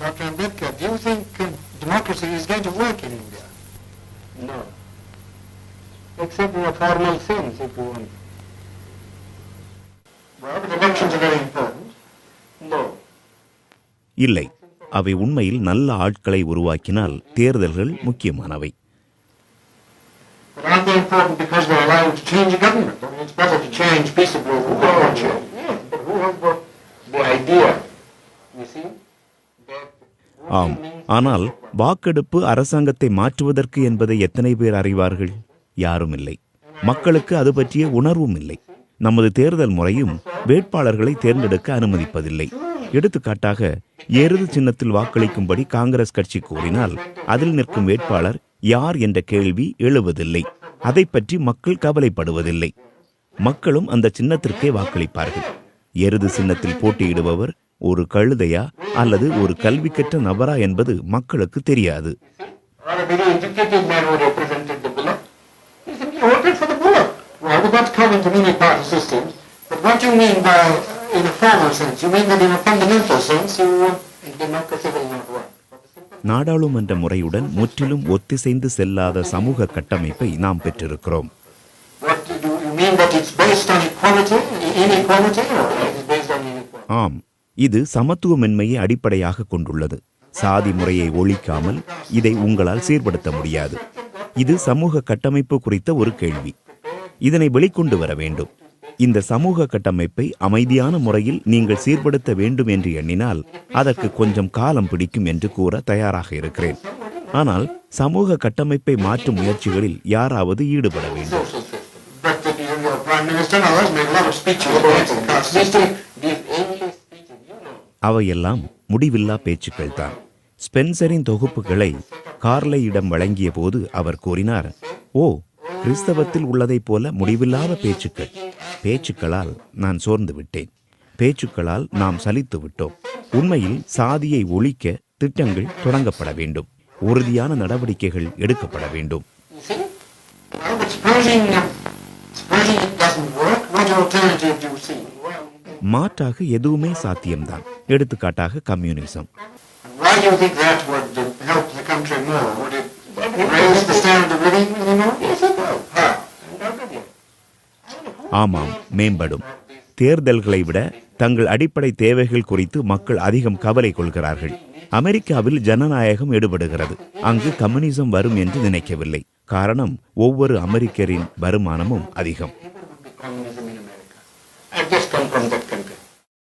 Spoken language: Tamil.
Dr. Ambedkar, do you think democracy is going to work in India? No. Except in a formal sense, if you want. Well, but elections are very important. No. இல்லை, அவை உண்மையில் நல்ல ஆட்களை உருவாக்கினால் தேர்தல்கள் முக்கியமானவை. But aren't they important because they allow you to change a government? I mean, it's better to change peaceably than to change it. Yes, but who has got the idea? You see? ஆம், ஆனால் வாக்கெடுப்பு அரசாங்கத்தை மாற்றுவதற்கு என்பதை எத்தனை பேர் அறிவார்கள்? யாரும் இல்லை. மக்களுக்கு அது பற்றிய உணர்வும் இல்லை. நமது தேர்தல் முறையும் வேட்பாளர்களை தேர்ந்தெடுக்க அனுமதிப்பதில்லை. எடுத்துக்காட்டாக, எருது சின்னத்தில் வாக்களிக்கும்படி காங்கிரஸ் கட்சி கூறினால் அதில் நிற்கும் வேட்பாளர் யார் என்ற கேள்வி எழுவதில்லை. அதை பற்றி மக்கள் கவலைப்படுவதில்லை. மக்களும் அந்த சின்னத்திற்கே வாக்களிப்பார்கள். எருது சின்னத்தில் போட்டியிடுபவர் ஒரு கழுதையா அல்லது ஒரு கல்வி கற்ற நபரா என்பது மக்களுக்கு தெரியாது. நாடாளுமன்ற முறையுடன் முற்றிலும் ஒத்திசைந்து செல்லாத சமூக கட்டமைப்பை நாம் பெற்றிருக்கிறோம். ஆம், இது சமத்துவமின்மையை அடிப்படையாக கொண்டுள்ளது. சாதி முறையை ஒழிக்காமல் இதை உங்களால் சீர்படுத்த முடியாது. இது சமூக கட்டமைப்பு குறித்த ஒரு கேள்வி. இதனை வெளிக்கொண்டு வர வேண்டும். இந்த சமூக கட்டமைப்பை அமைதியான முறையில் நீங்கள் சீர்படுத்த வேண்டும் என்று எண்ணினால் அதற்கு கொஞ்சம் காலம் பிடிக்கும் என்று கூற தயாராக இருக்கிறேன். ஆனால் சமூக கட்டமைப்பை மாற்றும் முயற்சிகளில் யாராவது ஈடுபட வேண்டும். அவையெல்லாம் முடிவில்லா பேச்சுக்கள் தான். ஸ்பென்சரின் தொகுப்புகளை கார்லையிடம் வழங்கிய போது அவர் கூறினார், ஓ, கிறிஸ்தவத்தில் உள்ளதைப் போல முடிவில்லாத பேச்சுக்கள். பேச்சுக்களால் நான் சோர்ந்து விட்டேன். பேச்சுக்களால் நாம் சலித்து விட்டோம். உண்மையில் சாதியை ஒழிக்க திட்டங்கள் தொடங்கப்பட வேண்டும். உறுதியான நடவடிக்கைகள் எடுக்கப்பட வேண்டும். மாற்றாக எதுவுமே சாத்தியம்தான். எடுத்துக்காட்டாக கம்யூனிசம். ஆமாம், மேம்படும். தேர்தல்களை விட தங்கள் அடிப்படை தேவைகள் குறித்து மக்கள் அதிகம் கவலை கொள்கிறார்கள். அமெரிக்காவில் ஜனநாயகம் எடுபடுகிறது. அங்கு கம்யூனிசம் வரும் என்று நினைக்கவில்லை. காரணம், ஒவ்வொரு அமெரிக்கரின் வருமானமும் அதிகம்.